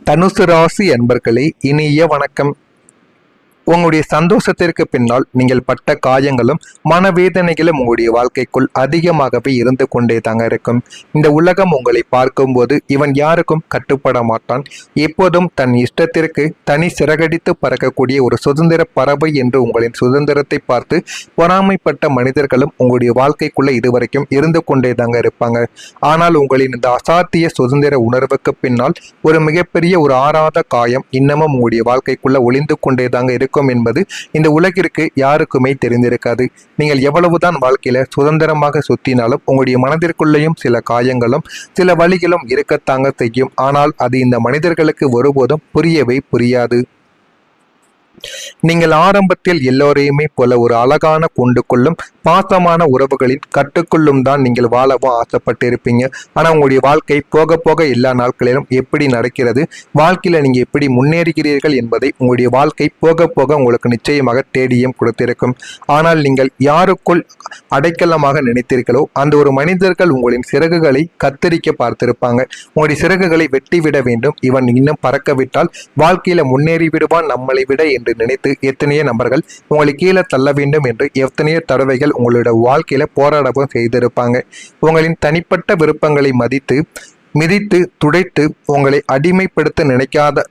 தனுசு ராசி அன்பர்களே, இனிய வணக்கம். உங்களுடைய சந்தோஷத்திற்கு பின்னால் நீங்கள் பட்ட காயங்களும் மனவேதனைகளும் உங்களுடைய வாழ்க்கைக்குள் அதிகமாகவே இருந்து கொண்டே தாங்க இருக்கும். இந்த உலகம் உங்களை பார்க்கும்போது இவன் யாருக்கும் கட்டுப்பட மாட்டான், எப்போதும் தன் இஷ்டத்திற்கு தனி சிறகடித்து பறக்கக்கூடிய ஒரு சுதந்திர பறவை என்று உங்களின் சுதந்திரத்தை பார்த்து பொறாமைப்பட்ட மனிதர்களும் உங்களுடைய வாழ்க்கைக்குள்ள இதுவரைக்கும் இருந்து கொண்டே தாங்க இருப்பாங்க. ஆனால் உங்களின் இந்த அசாத்திய சுதந்திர உணர்வுக்கு பின்னால் ஒரு மிகப்பெரிய ஒரு ஆறாத காயம் இன்னமும் உங்களுடைய வாழ்க்கைக்குள்ள ஒளிந்து கொண்டே தாங்க இருக்கும் என்பது இந்த உலகிற்கு யாருக்குமே தெரிந்திருக்காது. நீங்கள் எவ்வளவுதான் வாழ்க்கையில சுதந்திரமாக சுத்தினாலும் உங்களுடைய மனதிற்குள்ளேயும் சில காயங்களும் சில வழிகளும் இருக்கத்தாங்க செய்யும். ஆனால் அது இந்த மனிதர்களுக்கு ஒருபோதும் புரியவே புரியாது. நீங்கள் ஆரம்பத்தில் எல்லோரையுமே போல ஒரு அழகான கூண்டுக்குள்ளும் பாசமான உறவுகளின் கட்டுக்குள்ளும் தான் நீங்கள் வாழவும் ஆசைப்பட்டிருப்பீங்க. ஆனால் உங்களுடைய வாழ்க்கை போக போக எல்லா நாட்களிலும் எப்படி நடக்கிறது, வாழ்க்கையில நீங்க எப்படி முன்னேறுகிறீர்கள் என்பதை உங்களுடைய வாழ்க்கை போக போக உங்களுக்கு நிச்சயமாக தேடியும் கொடுத்திருக்கும். ஆனால் நீங்கள் யாருக்குள் அடைக்கலமாக நினைத்தீர்களோ அந்த ஒரு மனிதர்கள் உங்களின் சிறகுகளை கத்தரிக்க பார்த்திருப்பாங்க. உங்களுடைய சிறகுகளை வெட்டிவிட வேண்டும், இவன் இன்னும் பறக்கவிட்டால் வாழ்க்கையில முன்னேறி விடுவான் நம்மளை விட என்று நினைத்து எத்தனையோ நபர்கள் உங்களை கீழே தள்ள வேண்டும் என்று எத்தனையோ தடவைகள் உங்களோட வாழ்க்கையில போராடவும் செய்திருப்பாங்க. உங்களின் தனிப்பட்ட விருப்பங்களை மிதித்து துடைத்து உங்களை அடிமைப்படுத்த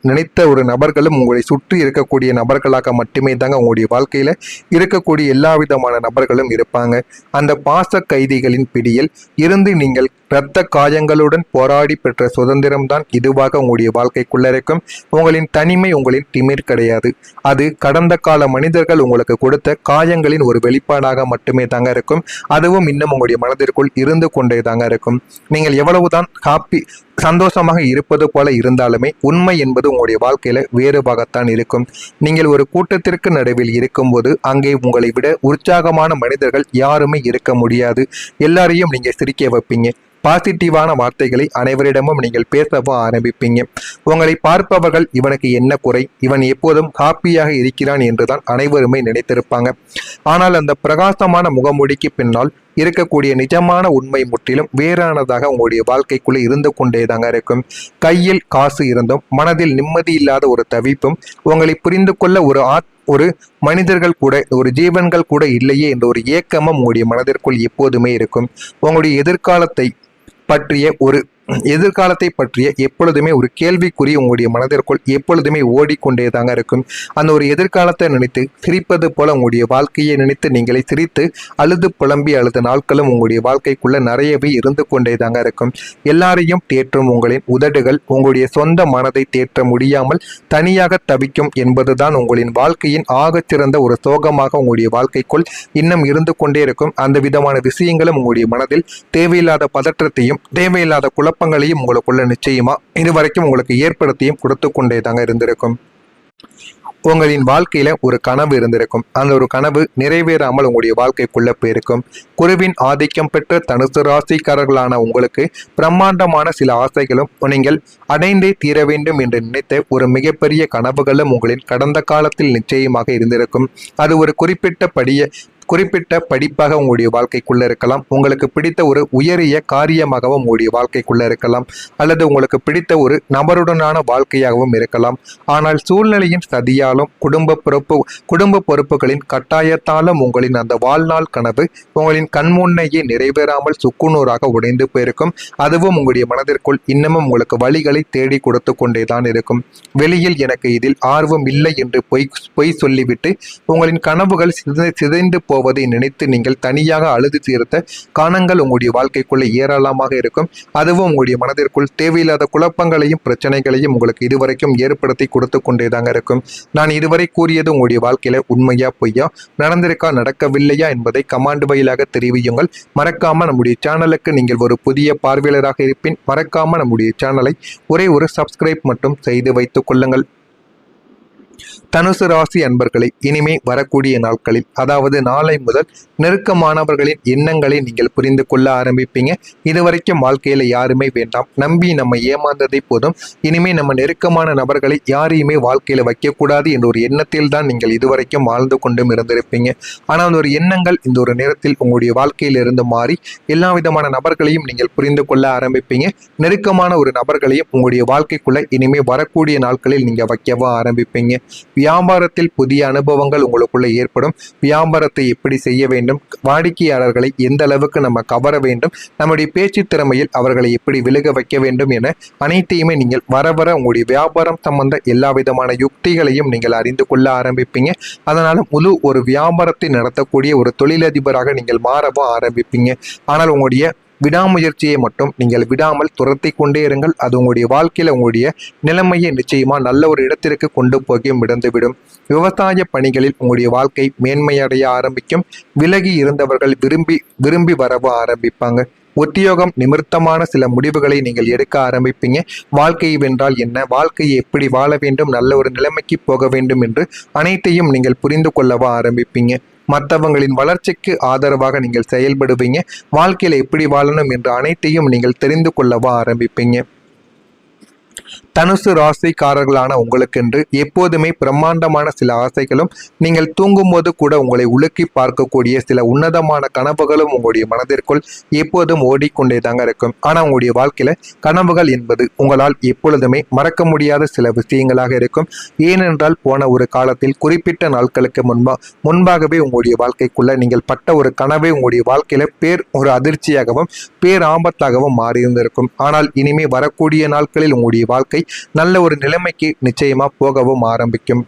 நினைத்த ஒரு நபர்களும் உங்களை சுற்றி இருக்கக்கூடிய நபர்களாக மட்டுமே தாங்க உங்களுடைய வாழ்க்கையில இருக்கக்கூடிய எல்லா விதமான நபர்களும் இருப்பாங்க. அந்த பாச கைதிகளின் பிடியில் இருந்து நீங்கள் இரத்த காயங்களுடன் போராடி பெற்ற சுதந்திரம்தான் இதுவாக உங்களுடைய வாழ்க்கைக்குள்ள இருக்கும். உங்களின் தனிமை உங்களின் திமிர் கிடையாது, அது கடந்த கால மனிதர்கள் உங்களுக்கு கொடுத்த காயங்களின் ஒரு வெளிப்பாடாக மட்டுமே தாங்க இருக்கும். அதுவும் இன்னும் உங்களுடைய மனதிற்குள் இருந்து கொண்டே தாங்க இருக்கும். நீங்கள் எவ்வளவுதான் சந்தோஷமாக இருப்பது போல இருந்தாலுமே உண்மை என்பது உங்களுடைய வாழ்க்கையில வேறுபாகத்தான் இருக்கும். நீங்கள் ஒரு கூட்டத்திற்கு நடுவில் இருக்கும்போது அங்கே உங்களை விட உற்சாகமான மனிதர்கள் யாருமே இருக்க முடியாது. எல்லாரையும் நீங்க சிரிக்க வைப்பீங்க, பாசிட்டிவான வார்த்தைகளை அனைவரிடமும் நீங்கள் பேசவும் ஆரம்பிப்பீங்க. உங்களை பார்ப்பவர்கள் இவனுக்கு என்ன குறை, இவன் எப்போதும் ஹாப்பியாக இருக்கிறான் என்றுதான் அனைவருமே நினைத்திருப்பாங்க. ஆனால் அந்த பிரகாசமான முகமூடிக்கு பின்னால் இருக்கக்கூடிய நிஜமான உண்மை முற்றிலும் வேறானதாக உங்களுடைய வாழ்க்கைக்குள்ளே இருந்து கொண்டே தாங்க இருக்கும். கையில் காசு இருந்தும் மனதில் நிம்மதி இல்லாத ஒரு தவிப்பும், உங்களை புரிந்து கொள்ள ஒரு மனிதர்கள் கூட ஒரு ஜீவன்கள் கூட இல்லையே என்ற ஒரு ஏக்கமும் உங்களுடைய மனதிற்குள் எப்போதுமே இருக்கும். உங்களுடைய எதிர்காலத்தை பற்றிய எப்பொழுதுமே ஒரு கேள்விக்குறி உங்களுடைய மனதிற்குள் எப்பொழுதுமே ஓடிக்கொண்டே தாங்க இருக்கும். அந்த ஒரு எதிர்காலத்தை நினைத்து சிரிப்பது போல உங்களுடைய வாழ்க்கையை நினைத்து நீங்களே சிரித்து அழுது புலம்பி அழுத நாட்களும் உங்களுடைய வாழ்க்கைக்குள்ள நிறையவே இருந்து கொண்டே தாங்க இருக்கும். எல்லாரையும் தேற்றும் உங்களின் உதடுகள் உங்களுடைய சொந்த மனதை தேற்ற முடியாமல் தனியாக தவிக்கும் என்பதுதான் உங்களின் வாழ்க்கையின் ஆகச்சிறந்த ஒரு சோகமாக உங்களுடைய வாழ்க்கைக்குள் இன்னும் இருந்து கொண்டே இருக்கும். அந்த விதமான விஷயங்களும் உங்களுடைய மனதில் தேவையில்லாத பதற்றத்தையும் தேவையில்லாத குழப்பங்களையும் உங்களுக்குள்ள நிச்சயமா இதுவரைக்கும் உங்களுக்கு ஏற்படுத்தியும் கொடுத்து கொண்டே தாங்க இருந்திருக்கும். உங்களின் வாழ்க்கையில ஒரு கனவு இருந்திருக்கும், அந்த ஒரு கனவு நிறைவேறாமல் உங்களுடைய வாழ்க்கைக்குள்ள போயிருக்கும். குருவின் ஆதிக்கம் பெற்ற தனுசு ராசிக்காரர்களான உங்களுக்கு பிரம்மாண்டமான சில ஆசைகளும் நீங்கள் அடைந்தே தீர வேண்டும் என்று நினைத்த ஒரு மிகப்பெரிய கனவுகளும் உங்களின் கடந்த காலத்தில் நிச்சயமாக இருந்திருக்கும். அது ஒரு குறிப்பிட்ட படிப்பாக உங்களுடைய வாழ்க்கைக்குள்ள இருக்கலாம், உங்களுக்கு பிடித்த ஒரு உயரிய காரியமாகவும் உங்களுடைய வாழ்க்கைக்குள்ள இருக்கலாம், அல்லது உங்களுக்கு பிடித்த ஒரு நபருடனான வாழ்க்கையாகவும் இருக்கலாம். ஆனால் சூழ்நிலையின் சதியாலும் குடும்ப பொறுப்புகளின் கட்டாயத்தாலும் உங்களின் அந்த வாழ்நாள் கனவு உங்களின் கண்முன்னையே நிறைவேறாமல் சுக்குநூறாக உடைந்து போயிருக்கும். அதுவும் உங்களுடைய மனதிற்குள் இன்னமும் உங்களுக்கு வழிகளை தேடி கொடுத்து கொண்டேதான் இருக்கும். வெளியில் எனக்கு இதில் ஆர்வம் இல்லை என்று பொய் சொல்லிவிட்டு உங்களின் கனவுகள் சிதைந்து போவதை நினைத்து நீங்கள் தனியாக அழுது தீர்த்த காரணங்கள் உங்களுடைய வாழ்க்கைக்குள்ள ஏராளமாக இருக்கும். அதுவும் உங்களுடைய மனதிற்குள் தேவையில்லாத குழப்பங்களையும் பிரச்சனைகளையும் உங்களுக்கு இதுவரைக்கும் ஏற்படுத்தி கொடுத்து கொண்டேதாங்க இருக்கும். நான் இதுவரை கூறியது உங்களுடைய வாழ்க்கையில உண்மையா பொய்யா, நடந்திருக்கா நடக்கவில்லையா என்பதை கமாண்ட் வாயிலாக தெரிவியுங்கள். மறக்காம நம்முடைய சேனலுக்கு நீங்கள் ஒரு புதிய பார்வையாளராக இருப்பின் மறக்காம நம்முடைய சேனலை ஒரே ஒரு சப்ஸ்கிரைப் மட்டும் செய்து வைத்துக் கொள்ளுங்கள். தனுசு ராசி அன்பர்களை இனிமே வரக்கூடிய நாட்களில், அதாவது நாளை முதல் நெருக்கமானவர்களின் எண்ணங்களை நீங்கள் புரிந்து கொள்ள ஆரம்பிப்பீங்க. இதுவரைக்கும் வாழ்க்கையில யாருமே வேண்டாம், நம்பி நம்ம ஏமாந்ததை போதும், இனிமே நம்ம நெருக்கமான நபர்களை யாரையுமே வாழ்க்கையில வைக்கக்கூடாது என்ற ஒரு எண்ணத்தில் தான் நீங்கள் இதுவரைக்கும் வாழ்ந்து கொண்டும் இருந்திருப்பீங்க. ஆனால் அந்த ஒரு எண்ணங்கள் இந்த ஒரு நேரத்தில் உங்களுடைய வாழ்க்கையில் இருந்து மாறி எல்லா விதமான நபர்களையும் நீங்கள் புரிந்து கொள்ள ஆரம்பிப்பீங்க. நெருக்கமான ஒரு நபர்களையும் உங்களுடைய வாழ்க்கைக்குள்ள இனிமே வரக்கூடிய நாட்களில் நீங்க வைக்கவும் ஆரம்பிப்பீங்க. வியாபாரத்தில் புதிய அனுபவங்கள் உங்களுக்குள்ள ஏற்படும். வியாபாரத்தை எப்படி செய்ய வேண்டும், வாடிக்கையாளர்களை எந்த அளவுக்கு நம்ம கவர வேண்டும், நம்முடைய பேச்சு திறமையில் அவர்களை எப்படி விலக வைக்க வேண்டும் என அனைத்தையுமே நீங்கள் வர உங்களுடைய வியாபாரம் சம்பந்த எல்லா விதமான யுக்திகளையும் நீங்கள் அறிந்து கொள்ள ஆரம்பிப்பீங்க. அதனால முழு ஒரு வியாபாரத்தை நடத்தக்கூடிய ஒரு தொழிலதிபராக நீங்கள் மாறவும் ஆரம்பிப்பீங்க. ஆனால் உங்களுடைய விடாமுயற்சியை மட்டும் நீங்கள் விடாமல் துரத்தி கொண்டே இருங்கள். அது உங்களுடைய வாழ்க்கையில் உங்களுடைய நிலைமையை நிச்சயமா நல்ல ஒரு இடத்திற்கு கொண்டு போய் விடந்துவிடும். விவசாய பணிகளில் உங்களுடைய வாழ்க்கை மேன்மையடைய ஆரம்பிக்கும். விலகி இருந்தவர்கள் விரும்பி வரவ ஆரம்பிப்பாங்க. உத்தியோகம் நிமித்தமான சில முடிவுகளை நீங்கள் எடுக்க ஆரம்பிப்பீங்க. வாழ்க்கை வென்றால் என்ன, வாழ்க்கையை எப்படி வாழ வேண்டும், நல்ல ஒரு நிலைமைக்கு போக வேண்டும் என்று அனைத்தையும் நீங்கள் புரிந்து கொள்ளவா ஆரம்பிப்பீங்க. மற்றவங்களின் வளர்ச்சிக்கு ஆதரவாக நீங்கள் செயல்படுவீங்க. வாழ்க்கையில எப்படி வாழணும் என்ற அனைத்தையும் நீங்கள் தெரிந்து கொள்ளவா ஆரம்பிப்பீங்க. தனுசு ராசிக்காரர்களான உங்களுக்கென்று எப்போதுமே பிரம்மாண்டமான சில ஆசைகளும், நீங்கள் தூங்கும்போது கூட உங்களை உலுக்கி பார்க்கக்கூடிய சில உன்னதமான கனவுகளும் உங்களுடைய மனதிற்குள் எப்போதும் ஓடிக்கொண்டே தாங்க இருக்கும். ஆனா உங்களுடைய வாழ்க்கையில கனவுகள் என்பது உங்களால் எப்பொழுதுமே மறக்க முடியாத சில விஷயங்களாக இருக்கும். ஏனென்றால் போன ஒரு காலத்தில் குறிப்பிட்ட நாட்களுக்கு முன்பாகவே உங்களுடைய வாழ்க்கைக்குள்ள நீங்கள் பட்ட ஒரு கனவை உங்களுடைய வாழ்க்கையில ஒரு அதிர்ச்சியாகவும் ஆபத்தாகவும் மாறியிருந்திருக்கும். ஆனால் இனிமே வரக்கூடிய நாட்களில் உங்களுடைய வாழ்க்கை நல்ல ஒரு நிலைமைக்கு நிச்சயமா போகவும் ஆரம்பிக்கும்.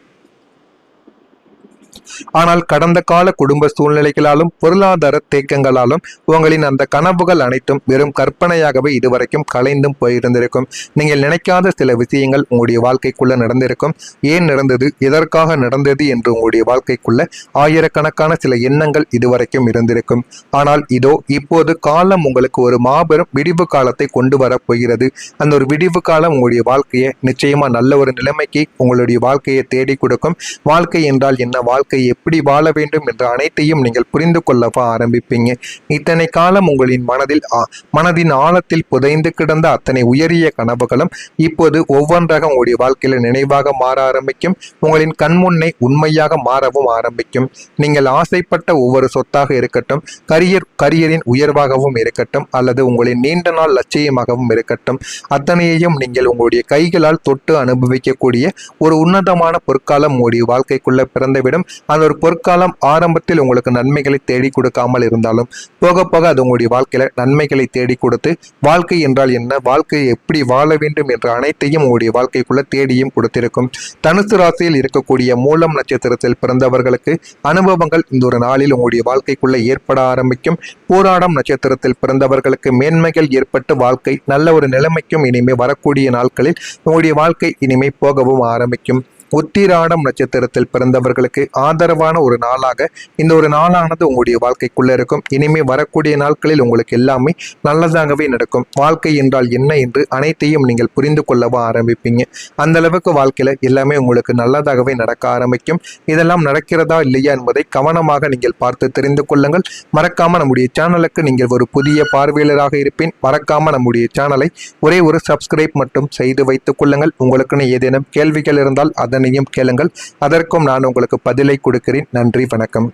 ஆனால் கடந்த கால குடும்ப சூழ்நிலைகளாலும் பொருளாதார தேக்கங்களாலும் உங்களின் அந்த கனவுகள் அனைத்தும் வெறும் கற்பனையாகவே இதுவரைக்கும் கலைந்தும் போயிருந்திருக்கும். நீங்கள் நினைக்காத சில விஷயங்கள் உங்களுடைய வாழ்க்கைக்குள்ள நடந்திருக்கும். ஏன் நடந்தது, எதற்காக நடந்தது என்று உங்களுடைய வாழ்க்கைக்குள்ள ஆயிரக்கணக்கான சில எண்ணங்கள் இதுவரைக்கும் இருந்திருக்கும். ஆனால் இதோ இப்போது காலம் உங்களுக்கு ஒரு மாபெரும் விடிவு காலத்தை கொண்டு வரப் போகிறது. அந்த ஒரு விடிவு காலம் உங்களுடைய வாழ்க்கையை நிச்சயமா நல்ல ஒரு நிலைமைக்கு உங்களுடைய வாழ்க்கையை தேடி கொடுக்கும். வாழ்க்கை என்றால் என்ன, வாழ்க்கை எப்படி வாழ வேண்டும் என்ற அனைத்தையும் நீங்கள் புரிந்து கொள்ளவா ஆரம்பிப்பீங்க. இத்தனை காலம் உங்களின் மனதின் ஆழத்தில் புதைந்து கிடந்த அத்தனை உயரிய கனவுகளும் இப்போது ஒவ்வொன்றாக உங்களுடைய வாழ்க்கையில நினைவாக மாற ஆரம்பிக்கும். உங்களின் கண்முன்னே உண்மையாக மாறவும் ஆரம்பிக்கும். நீங்கள் ஆசைப்பட்ட ஒவ்வொரு சொத்தாக இருக்கட்டும், கரியரின் உயர்வாகவும் இருக்கட்டும், அல்லது உங்களின் நீண்ட நாள் லட்சியமாகவும் இருக்கட்டும், அத்தனையையும் நீங்கள் உங்களுடைய கைகளால் தொட்டு அனுபவிக்கக்கூடிய ஒரு உன்னதமான பொற்காலம் உங்களுடைய வாழ்க்கைக்குள்ள பிறந்துவிடும். அந்த ஒரு பொற்காலம் ஆரம்பத்தில் உங்களுக்கு நன்மைகளை தேடி கொடுக்காமல் இருந்தாலும் போக போக அது உங்களுடைய வாழ்க்கையில நன்மைகளை தேடி கொடுத்து, வாழ்க்கை என்றால் என்ன, வாழ்க்கையை எப்படி வாழ வேண்டும் என்ற அனைத்தையும் உங்களுடைய வாழ்க்கைக்குள்ள தேடியும் கொடுத்திருக்கும். தனுசு ராசியில் இருக்கக்கூடிய மூலம் நட்சத்திரத்தில் பிறந்தவர்களுக்கு அனுபவங்கள் இந்த ஒரு நாளில் உங்களுடைய வாழ்க்கைக்குள்ள ஏற்பட ஆரம்பிக்கும். போராடம் நட்சத்திரத்தில் பிறந்தவர்களுக்கு மேன்மைகள் ஏற்பட்டு வாழ்க்கை நல்ல ஒரு நிலைமைக்கும் இனிமே வரக்கூடிய நாட்களில் உங்களுடைய வாழ்க்கை இனிமே போகவும் ஆரம்பிக்கும். உத்திராடம் நட்சத்திரத்தில் பிறந்தவர்களுக்கு ஆதரவான ஒரு நாளாக இந்த ஒரு நாளானது உங்களுடைய வாழ்க்கைக்குள்ள இருக்கும். இனிமே வரக்கூடிய நாட்களில் உங்களுக்கு எல்லாமே நல்லதாகவே நடக்கும். வாழ்க்கை என்றால் என்ன என்று அனைத்தையும் நீங்கள் புரிந்து கொள்ளவும் ஆரம்பிப்பீங்க. அந்த அளவுக்கு வாழ்க்கையில எல்லாமே உங்களுக்கு நல்லதாகவே நடக்க ஆரம்பிக்கும். இதெல்லாம் நடக்கிறதா இல்லையா என்பதை கவனமாக நீங்கள் பார்த்து தெரிந்து கொள்ளுங்கள். மறக்காம நம்முடைய சேனலுக்கு நீங்கள் ஒரு புதிய பார்வையாளராக இருப்பேன். மறக்காம நம்முடைய சேனலை ஒரே ஒரு சப்ஸ்கிரைப் மட்டும் செய்து வைத்துக் கொள்ளுங்கள். உங்களுக்குன்னு ஏதேனும் கேள்விகள் இருந்தால் அதனையும் கேளுங்கள். அதற்கும் நான் உங்களுக்கு பதிலை கொடுக்கிறேன். நன்றி, வணக்கம்.